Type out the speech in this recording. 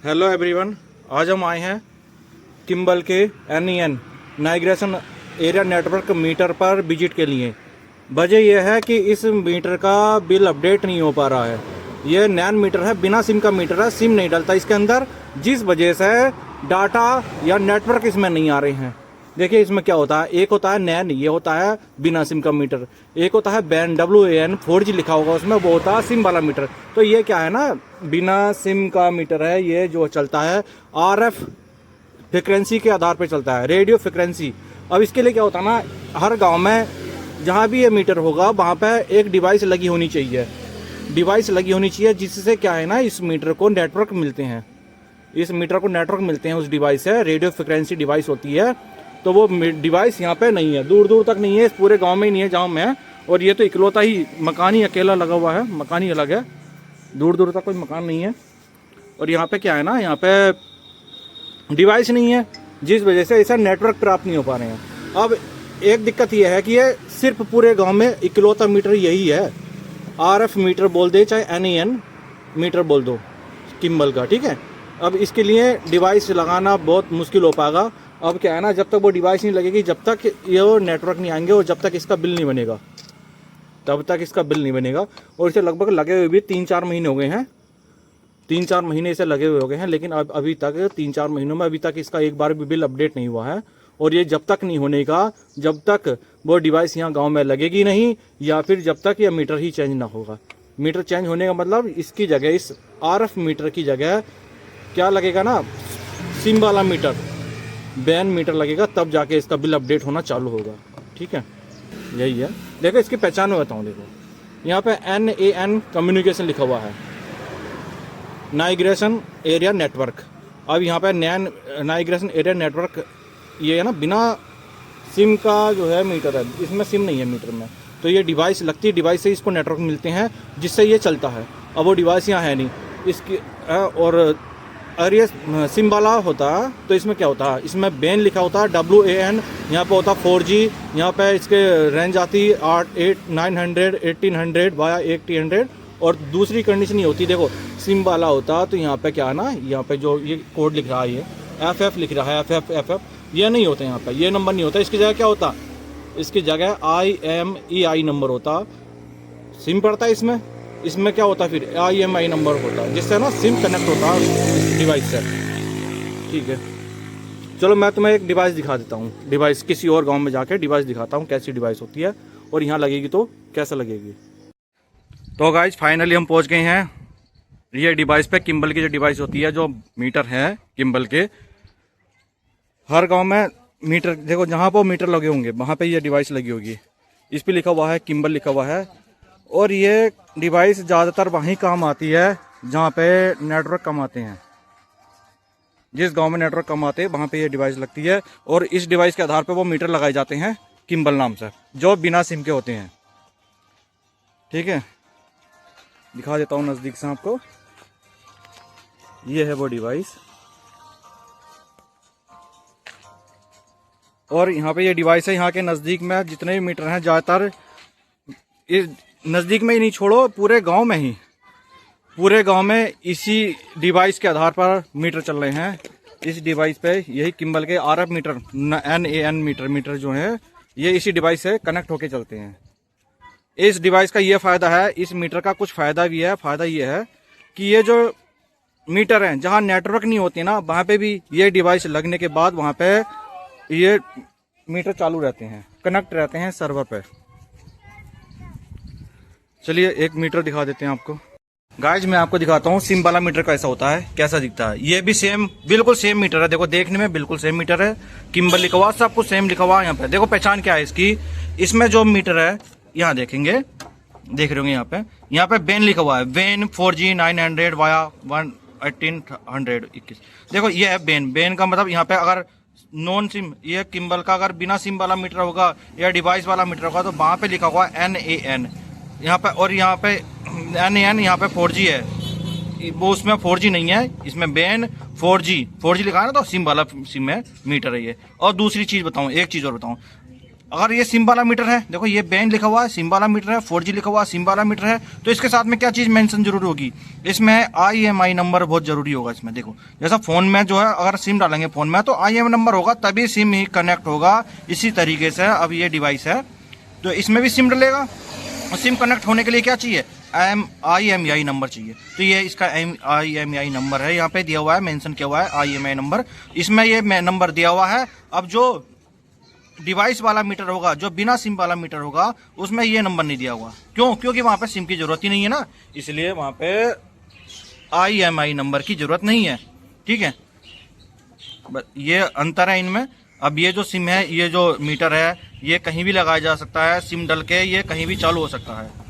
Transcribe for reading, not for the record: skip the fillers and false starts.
Hello everyone, आज हम आए हैं किम्बल के NEN नाइग्रेशन एरिया नेटवर्क मीटर पर विजिट के लिए। वजह यह है कि इस मीटर का बिल अपडेट नहीं हो पा रहा है। ये नैन मीटर है, बिना सिम का मीटर है, सिम नहीं डलता इसके अंदर, जिस वजह से डाटा या नेटवर्क इसमें नहीं आ रहे हैं। देखिए इसमें क्या होता है, एक होता है नैन, ये होता है बिना सिम का मीटर, एक होता है बैन WAN 4G लिखा होगा उसमें, वो होता है सिम वाला मीटर। तो ये क्या है ना, बिना सिम का मीटर है, ये जो चलता है RF फ्रिक्वेंसी के आधार पर चलता है, रेडियो फ्रिक्वेंसी। अब इसके लिए क्या होता है ना, हर गाँव में जहाँ भी ये मीटर होगा वहाँ पर एक डिवाइस लगी होनी चाहिए, डिवाइस लगी होनी चाहिए, जिससे क्या है ना, इस मीटर को नेटवर्क मिलते हैं, इस मीटर को नेटवर्क मिलते हैं उस डिवाइस से, रेडियो फ्रिक्वेंसी डिवाइस होती है। तो वो डिवाइस यहाँ पे नहीं है, दूर दूर तक नहीं है, इस पूरे गांव में ही नहीं है जहाँ मैं। और ये तो इकलौता ही मकान ही अकेला लगा हुआ है, मकान ही अलग है, दूर दूर तक कोई मकान नहीं है। और यहाँ पे क्या है ना, यहाँ पे डिवाइस नहीं है, जिस वजह से ऐसा नेटवर्क प्राप्त नहीं हो पा रहे हैं। अब एक दिक्कत यह है कि ये सिर्फ पूरे गाँव में इकलौता मीटर यही है, RF मीटर बोल दे चाहे NEN मीटर बोल दो किम्बल का, ठीक है। अब इसके लिए डिवाइस लगाना बहुत मुश्किल हो पाएगा। अब क्या है ना, जब तक वो डिवाइस नहीं लगेगी, जब तक ये नेटवर्क नहीं आएंगे और जब तक इसका बिल नहीं बनेगा, तब तक इसका बिल नहीं बनेगा। और इसे लगभग लगे हुए भी 3-4 महीने हो गए हैं, 3-4 महीने इसे लगे हुए हो गए हैं, लेकिन अब अभी तक 3-4 महीनों में अभी तक इसका एक बार भी बिल अपडेट नहीं हुआ है। और ये जब तक नहीं होने का, जब तक वो डिवाइस यहाँ गाँव में लगेगी नहीं, या फिर जब तक ये मीटर ही चेंज ना होगा। मीटर चेंज होने का मतलब इसकी जगह, इस RF मीटर की जगह क्या लगेगा ना, सिम वाला मीटर, बैन मीटर लगेगा, तब जाके इसका बिल अपडेट होना चालू होगा, ठीक है। यही है। देखो इसकी पहचान में बताऊँ, देखो यहाँ पे NAN कम्युनिकेशन लिखा हुआ है, नाइग्रेशन एरिया नेटवर्क। अब यहाँ पे नाइग्रेशन एरिया नेटवर्क ये है ना, बिना सिम का जो है मीटर है, इसमें सिम नहीं है मीटर में, तो ये डिवाइस लगती है, डिवाइस से इसको नेटवर्क मिलते हैं जिससे ये चलता है। अब वो डिवाइस यहाँ है नहीं इसकी, और अगर ये सिम वाला होता तो इसमें क्या होता है, इसमें बैन लिखा होता है WAN, यहाँ पे होता 4G, यहाँ पे इसके रेंज आती 900 1800 वाया 1800। और दूसरी कंडीशन ये होती, देखो सिम वाला होता तो यहाँ पे क्या है ना, यहाँ पे जो ये कोड लिख रहा है, ये FF लिख रहा है, FF ये नहीं होता, यहाँ पे ये नंबर नहीं होता। इसकी जगह क्या होता, इसकी जगह IMEI नंबर होता, सिम पड़ता है इसमें, इसमें क्या होता फिर IMEI नंबर होता, जिससे ना सिम कनेक्ट होता इस डिवाइस से, ठीक है। चलो मैं तुम्हें एक डिवाइस दिखा देता हूँ, डिवाइस किसी और गांव में जाके डिवाइस दिखाता हूँ कैसी डिवाइस होती है, और यहाँ लगेगी तो कैसा लगेगी। तो गाइज फाइनली हम पहुँच गए हैं ये डिवाइस पे। किम्बल की जो डिवाइस होती है, जो मीटर है किम्बल के, हर गाँव में मीटर, देखो जहाँ पर मीटर लगे होंगे वहाँ पर ये डिवाइस लगी होगी, इस पर लिखा हुआ है किम्बल लिखा हुआ है। और ये डिवाइस ज़्यादातर वहीं काम आती है जहाँ पे नेटवर्क कम आते हैं, जिस गांव में नेटवर्क कम आते हैं वहाँ पे ये डिवाइस लगती है। और इस डिवाइस के आधार पे वो मीटर लगाए जाते हैं किम्बल नाम से, जो बिना सिम के होते हैं, ठीक है। दिखा देता हूँ नज़दीक से आपको, ये है वो डिवाइस। और यहाँ पे ये डिवाइस है, यहाँ के नज़दीक में जितने भी मीटर हैं ज़्यादातर इस नज़दीक में ही नहीं छोड़ो, पूरे गांव में ही, पूरे गांव में इसी डिवाइस के आधार पर मीटर चल रहे हैं। इस डिवाइस पे यही किम्बल के RF मीटर, NAN मीटर जो है, ये इसी डिवाइस से कनेक्ट होके चलते हैं। इस डिवाइस का ये फ़ायदा है, इस मीटर का कुछ फ़ायदा भी है। फ़ायदा ये है कि ये जो मीटर हैं जहाँ नेटवर्क नहीं होती ना, वहाँ पर भी ये डिवाइस लगने के बाद वहाँ पर ये मीटर चालू रहते हैं, कनेक्ट रहते हैं सर्वर पर। चलिए एक मीटर दिखा देते हैं आपको। गाइज मैं आपको दिखाता हूँ सिम वाला मीटर कैसा होता है, कैसा दिखता है। ये भी सेम, बिल्कुल सेम मीटर है, देखो देखने में बिल्कुल सेम मीटर है, किम्बल लिखा हुआ, सब कुछ सेम लिखा हुआ है। यहाँ पे देखो पहचान क्या है इसकी, इसमें जो मीटर है यहाँ देखेंगे, देख रहे होंगे यहाँ पे बैन लिखा हुआ है, बैन 4G 900 वाया 1821। देखो ये है बैन, बैन का मतलब यहाँ पे अगर नॉन सिम, ये किम्बल का अगर बिना सिम वाला मीटर होगा या डिवाइस वाला मीटर होगा तो वहाँ पे लिखा हुआ NAN यहाँ पे, और यहाँ पे NAN यहाँ पे 4G है, वो उसमें 4G नहीं है, इसमें बैन 4G लिखा है ना, तो सिम वाला सिम है मीटर है ये। और दूसरी चीज़ बताऊँ, एक चीज़ और बताऊँ, अगर ये सिम वाला मीटर है, देखो ये बैंड लिखा हुआ है, सिम वाला मीटर है, 4G लिखा हुआ है, सिम वाला मीटर है, तो इसके साथ में क्या चीज़ मेंशन जरूर होगी, इसमें IMI नंबर बहुत जरूरी होगा इसमें। देखो जैसा फोन में जो है अगर सिम डालेंगे फोन में तो IMI नंबर होगा तभी सिम ही कनेक्ट होगा। इसी तरीके से अब ये डिवाइस है तो इसमें भी सिम डलेगा और सिम कनेक्ट होने के लिए क्या चाहिए, IMEI नंबर चाहिए। तो ये इसका IMEI नंबर है, यहाँ पे दिया हुआ है, मेंशन किया हुआ है IMEI नंबर, इसमें ये नंबर दिया हुआ है। अब जो डिवाइस वाला मीटर होगा, जो बिना सिम वाला मीटर होगा, उसमें ये नंबर नहीं दिया हुआ। क्यों? क्योंकि वहां पे सिम की जरूरत ही नहीं है ना, इसलिए वहां पे IMI नंबर की जरूरत नहीं है। ठीक है, ये अंतर है इनमें। अब ये जो सिम है, ये जो मीटर है, ये कहीं भी लगाया जा सकता है, सिम डल के ये कहीं भी चालू हो सकता है।